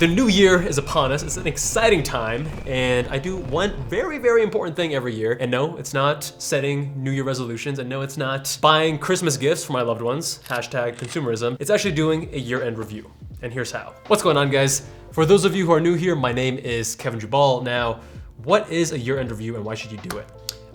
The new year is upon us. It's an exciting time, and I do one very, very important thing every year. And no, it's not setting New Year resolutions, and no, it's not buying Christmas gifts for my loved ones, hashtag consumerism. It's actually doing a year-end review, and here's how. What's going on, guys? For those of you who are new here, my name is Kevin Jubal. Now, what is a year-end review and why should you do it?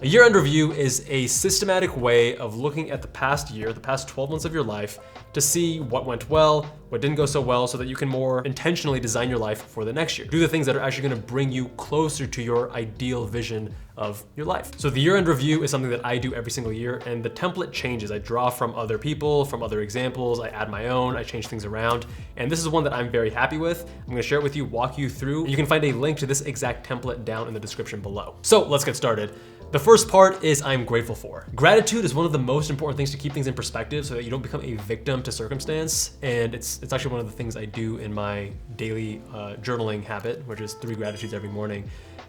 A year-end review is a systematic way of looking at the past year, the past 12 months of your life, to see what went well, what didn't go so well, so that you can more intentionally design your life for the next year. Do the things that are actually gonna bring you closer to your ideal vision of your life. So the year-end review is something that I do every single year, and the template changes. I draw from other people, from other examples, I add my own, I change things around, and this is one that I'm very happy with. I'm gonna share it with you, walk you through. You can find a link to this exact template down in the description below. So let's get started. The first part is I'm grateful for. Gratitude is one of the most important things to keep things in perspective so that you don't become a victim to circumstance. And it's actually one of the things I do in my daily journaling habit, which is 3 gratitudes every morning.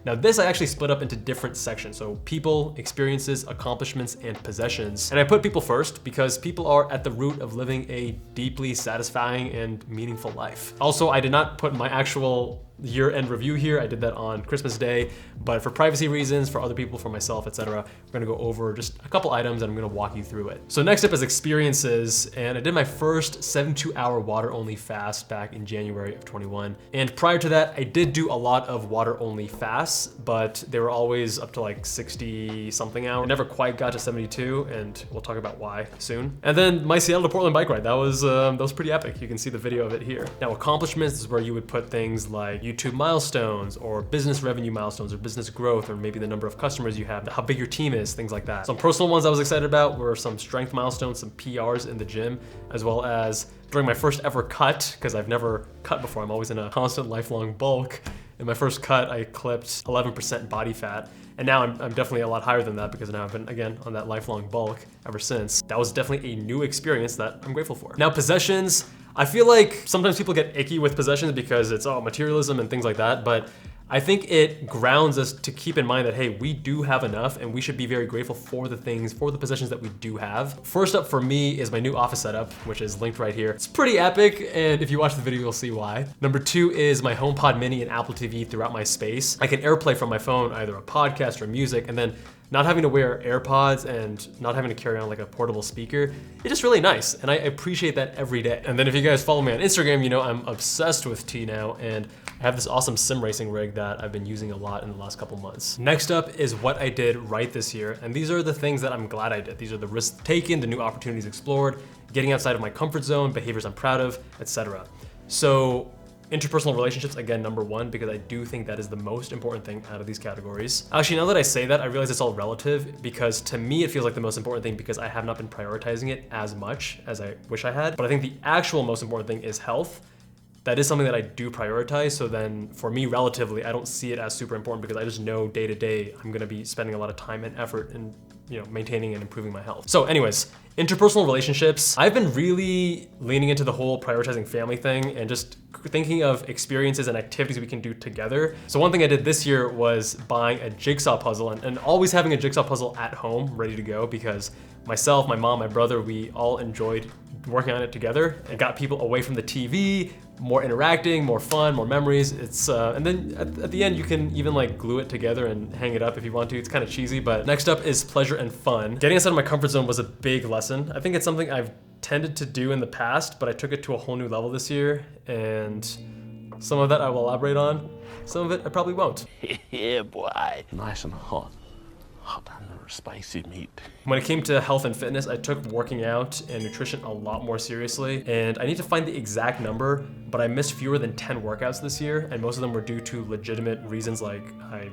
Now this I actually split up into different sections. So people, experiences, accomplishments, and possessions. And I put people first because people are at the root of living a deeply satisfying and meaningful life. Also, I did not put my actual year-end review here. I did that on Christmas Day, but for privacy reasons, for other people, for myself, etc., we're gonna go over just a couple items and I'm gonna walk you through it. So next up is experiences, and I did my first 72-hour water-only fast back in January of 21. And prior to that, I did do a lot of water-only fasts, but they were always up to like 60-something hours. I never quite got to 72, and we'll talk about why soon. And then my Seattle to Portland bike ride, that was pretty epic. You can see the video of it here. Now accomplishments is where you would put things like YouTube milestones or business revenue milestones or business growth or maybe the number of customers you have, how big your team is, things like that. Some personal ones I was excited about were some strength milestones, some PRs in the gym, as well as during my first ever cut, because I've never cut before, I'm always in a constant lifelong bulk. In my first cut, I clipped 11% body fat. And now I'm definitely a lot higher than that because now I've been, again, on that lifelong bulk ever since. That was definitely a new experience that I'm grateful for. Now possessions, I feel like sometimes people get icky with possessions because it's materialism and things like that, but I think it grounds us to keep in mind that, hey, we do have enough and we should be very grateful for the things, for the possessions that we do have. First up for me is my new office setup, which is linked right here. It's pretty epic, and if you watch the video, you'll see why. Number 2 is my HomePod Mini and Apple TV throughout my space. I can AirPlay from my phone, either a podcast or music, and then not having to wear AirPods and not having to carry on like a portable speaker, it's just really nice, and I appreciate that every day. And then if you guys follow me on Instagram, you know I'm obsessed with tea now, and I have this awesome sim racing rig that I've been using a lot in the last couple months. Next up is what I did right this year, and these are the things that I'm glad I did. These are the risks taken, the new opportunities explored, getting outside of my comfort zone, behaviors I'm proud of, etc. So interpersonal relationships, again, number 1, because I do think that is the most important thing out of these categories. Actually, now that I say that, I realize it's all relative because to me, it feels like the most important thing because I have not been prioritizing it as much as I wish I had. But I think the actual most important thing is health. That is something that I do prioritize. So then for me, relatively, I don't see it as super important because I just know day to day, I'm gonna be spending a lot of time and effort in maintaining and improving my health. So anyways, interpersonal relationships, I've been really leaning into the whole prioritizing family thing and just thinking of experiences and activities we can do together. So one thing I did this year was buying a jigsaw puzzle and always having a jigsaw puzzle at home ready to go because myself, my mom, my brother, we all enjoyed working on it together. It got people away from the TV, more interacting, more fun, more memories. It's and then at the end you can even like glue it together and hang it up if you want to. It's kind of cheesy, but next up is pleasure and fun. Getting outside of my comfort zone was a big lesson. I think it's something I've tended to do in the past, but I took it to a whole new level this year, and some of that I will elaborate on. Some of it I probably won't. Yeah, boy. Nice and hot. Hot and spicy meat. When it came to health and fitness, I took working out and nutrition a lot more seriously, and I need to find the exact number, but I missed fewer than 10 workouts this year, and most of them were due to legitimate reasons like I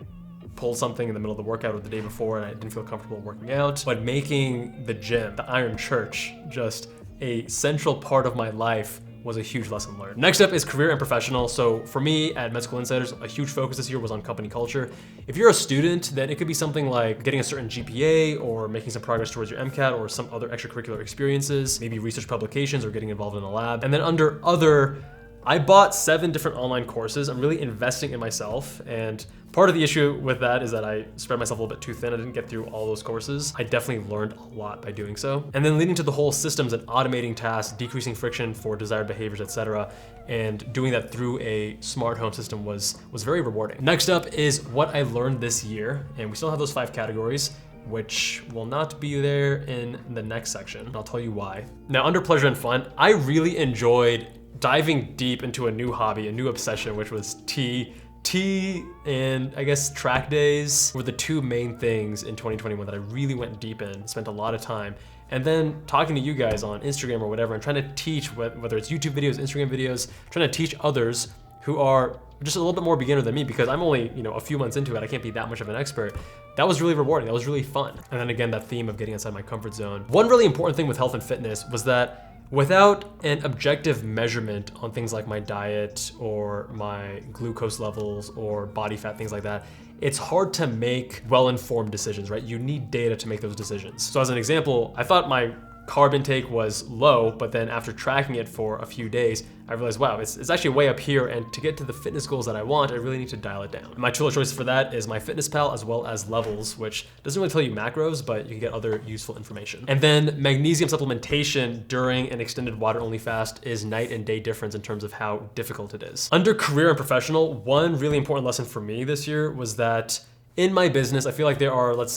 pulled something in the middle of the workout or the day before and I didn't feel comfortable working out. But making the gym, the Iron Church, just a central part of my life was a huge lesson learned. Next up is career and professional. So for me at Med School Insiders, a huge focus this year was on company culture. If you're a student, then it could be something like getting a certain GPA or making some progress towards your MCAT or some other extracurricular experiences, maybe research publications or getting involved in a lab. And then under other, I bought 7 different online courses. I'm really investing in myself, and part of the issue with that is that I spread myself a little bit too thin. I didn't get through all those courses. I definitely learned a lot by doing so. And then leading to the whole systems and automating tasks, decreasing friction for desired behaviors, etc. and doing that through a smart home system was very rewarding. Next up is what I learned this year, and we still have those 5 categories, which will not be there in the next section. I'll tell you why. Now, under pleasure and fun, I really enjoyed diving deep into a new hobby, a new obsession, which was tea. Tea and I guess track days were the 2 main things in 2021 that I really went deep in, spent a lot of time. And then talking to you guys on Instagram or whatever, and trying to teach, whether it's YouTube videos, Instagram videos, trying to teach others who are just a little bit more beginner than me, because I'm only, a few months into it. I can't be that much of an expert. That was really rewarding. That was really fun. And then again, that theme of getting outside my comfort zone. One really important thing with health and fitness was that without an objective measurement on things like my diet or my glucose levels or body fat, things like that, it's hard to make well-informed decisions, right? You need data to make those decisions. So as an example, I thought my carb intake was low, but then after tracking it for a few days, I realized, wow, it's actually way up here, and to get to the fitness goals that I want, I really need to dial it down. My tool of choice for that is MyFitnessPal, as well as Levels, which doesn't really tell you macros, but you can get other useful information. And then magnesium supplementation during an extended water-only fast is night and day difference in terms of how difficult it is. Under career and professional, one really important lesson for me this year was that in my business, I feel like there are, let's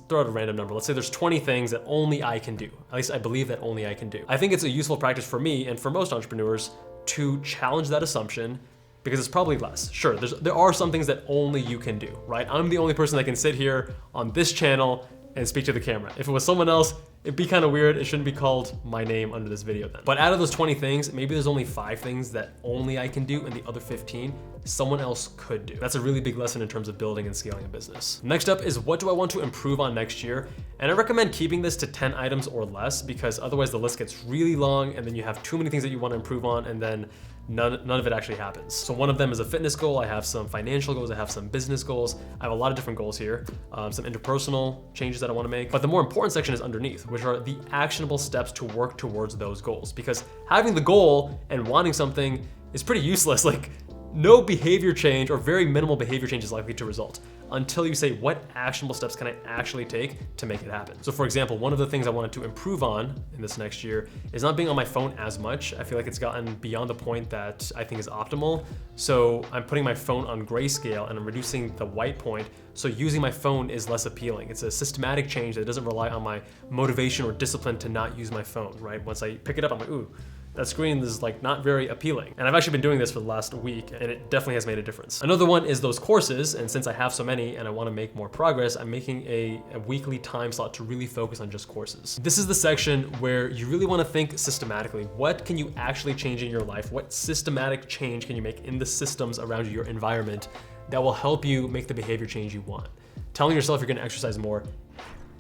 throw out a random number. Let's say there's 20 things that only I can do. At least I believe that only I can do. I think it's a useful practice for me and for most entrepreneurs to challenge that assumption, because it's probably less. Sure, there are some things that only you can do, right? I'm the only person that can sit here on this channel and speak to the camera. If it was someone else, it'd be kind of weird. It shouldn't be called my name under this video then. But out of those 20 things, maybe there's only 5 things that only I can do, and the other 15 someone else could do. That's a really big lesson in terms of building and scaling a business. Next up is, what do I want to improve on next year? And I recommend keeping this to 10 items or less, because otherwise the list gets really long and then you have too many things that you want to improve on, and then none of it actually happens. So one of them is a fitness goal. I have some financial goals. I have some business goals. I have a lot of different goals here. Some interpersonal changes that I want to make. But the more important section is underneath, which are the actionable steps to work towards those goals. Because having the goal and wanting something is pretty useless. Like, no behavior change or very minimal behavior change is likely to result until you say, what actionable steps can I actually take to make it happen? So for example, one of the things I wanted to improve on in this next year is not being on my phone as much. I feel like it's gotten beyond the point that I think is optimal. So I'm putting my phone on grayscale and I'm reducing the white point, so using my phone is less appealing. It's a systematic change that doesn't rely on my motivation or discipline to not use my phone, right? Once I pick it up, I'm like, ooh, that screen is like not very appealing. And I've actually been doing this for the last week, and it definitely has made a difference. Another one is those courses, and since I have so many and I want to make more progress, I'm making a weekly time slot to really focus on just courses. This is the section where you really want to think systematically. What can you actually change in your life? What systematic change can you make in the systems around you, your environment, that will help you make the behavior change you want? Telling yourself you're going to exercise more,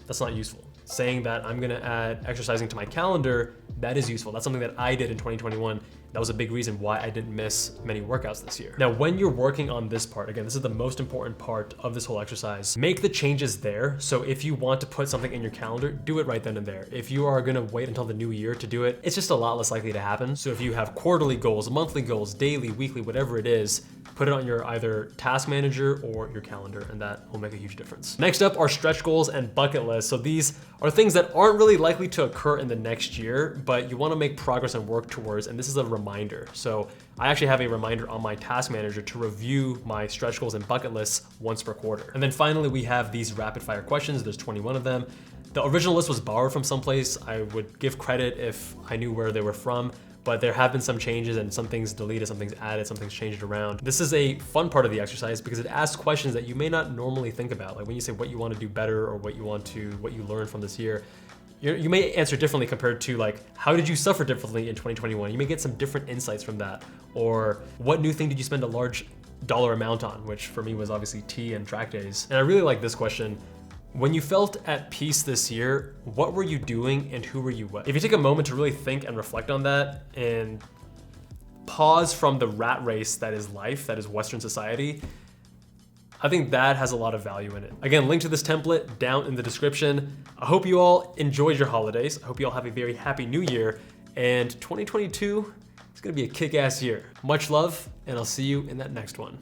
that's not useful. Saying that I'm gonna add exercising to my calendar, that is useful. That's something that I did in 2021. That was a big reason why I didn't miss many workouts this year. Now, when you're working on this part, again, this is the most important part of this whole exercise, make the changes there. So if you want to put something in your calendar, do it right then and there. If you are gonna wait until the new year to do it, it's just a lot less likely to happen. So if you have quarterly goals, monthly goals, daily, weekly, whatever it is, put it on your either task manager or your calendar, and that will make a huge difference. Next up are stretch goals and bucket lists. So these are things that aren't really likely to occur in the next year, but you wanna make progress and work towards, and this is a reminder. So I actually have a reminder on my task manager to review my stretch goals and bucket lists once per quarter. And then finally, we have these rapid fire questions. There's 21 of them. The original list was borrowed from someplace. I would give credit if I knew where they were from, but there have been some changes, and some things deleted, some things added, some things changed around. This is a fun part of the exercise because it asks questions that you may not normally think about. Like when you say what you want to do better, or what you learned from this year, you may answer differently compared to like, how did you suffer differently in 2021? You may get some different insights from that. Or what new thing did you spend a large dollar amount on, which for me was obviously tea and track days. And I really like this question. When you felt at peace this year, what were you doing and who were you with? If you take a moment to really think and reflect on that and pause from the rat race that is life, that is Western society, I think that has a lot of value in it. Again, link to this template down in the description. I hope you all enjoyed your holidays. I hope you all have a very happy new year, and 2022 is gonna be a kick-ass year. Much love, and I'll see you in that next one.